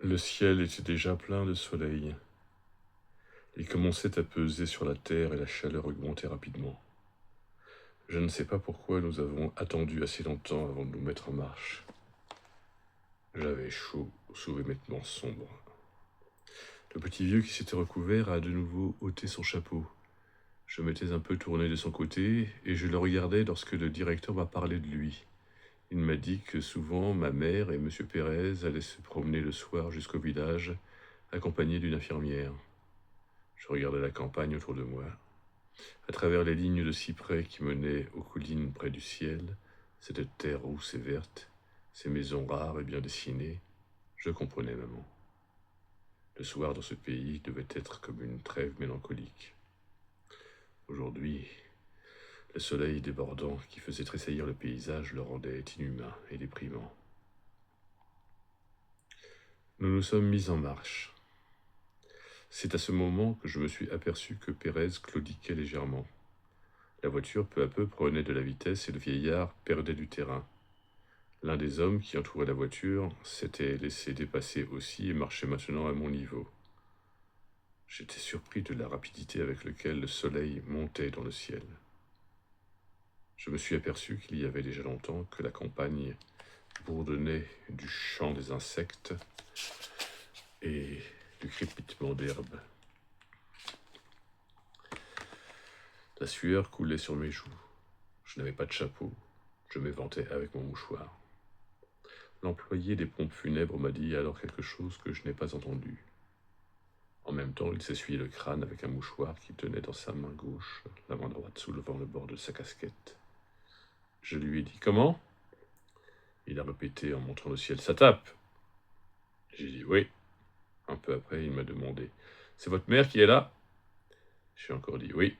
Le ciel était déjà plein de soleil. Il commençait à peser sur la terre et la chaleur augmentait rapidement. Je ne sais pas pourquoi nous avons attendu assez longtemps avant de nous mettre en marche. J'avais chaud sous mes vêtements sombres. Le petit vieux qui s'était recouvert a de nouveau ôté son chapeau. Je m'étais un peu tourné de son côté et je le regardais lorsque le directeur m'a parlé de lui. Il m'a dit que souvent ma mère et M. Pérez allaient se promener le soir jusqu'au village, accompagnés d'une infirmière. Je regardais la campagne autour de moi. À travers les lignes de cyprès qui menaient aux collines près du ciel, cette terre rousse et verte, ces maisons rares et bien dessinées, je comprenais maman. Le soir dans ce pays devait être comme une trêve mélancolique. Aujourd'hui, le soleil débordant qui faisait tressaillir le paysage le rendait inhumain et déprimant. Nous nous sommes mis en marche. C'est à ce moment que je me suis aperçu que Pérez claudiquait légèrement. La voiture peu à peu prenait de la vitesse et le vieillard perdait du terrain. L'un des hommes qui entourait la voiture s'était laissé dépasser aussi et marchait maintenant à mon niveau. J'étais surpris de la rapidité avec laquelle le soleil montait dans le ciel. Je me suis aperçu qu'il y avait déjà longtemps que la campagne bourdonnait du chant des insectes et du crépitement d'herbes. La sueur coulait sur mes joues. Je n'avais pas de chapeau. Je m'éventais avec mon mouchoir. L'employé des pompes funèbres m'a dit alors quelque chose que je n'ai pas entendu. En même temps, il s'essuyait le crâne avec un mouchoir qu'il tenait dans sa main gauche, la main droite soulevant le bord de sa casquette. Je lui ai dit « Comment ?» Il a répété en montrant le ciel « Ça tape !» J'ai dit « Oui ». Un peu après, il m'a demandé « C'est votre mère qui est là ?» J'ai encore dit « Oui ».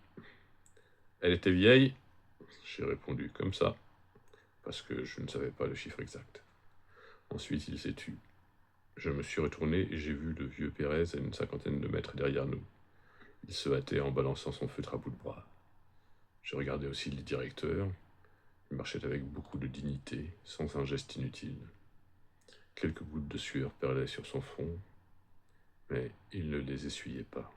Elle était vieille ? J'ai répondu comme ça, parce que je ne savais pas le chiffre exact. Ensuite, il s'est tu. Je me suis retourné et j'ai vu le vieux Pérez à une cinquantaine de mètres derrière nous. Il se hâtait en balançant son feutre à bout de bras. Je regardais aussi le directeur. Il marchait avec beaucoup de dignité, sans un geste inutile. Quelques gouttes de sueur perlaient sur son front, mais il ne les essuyait pas.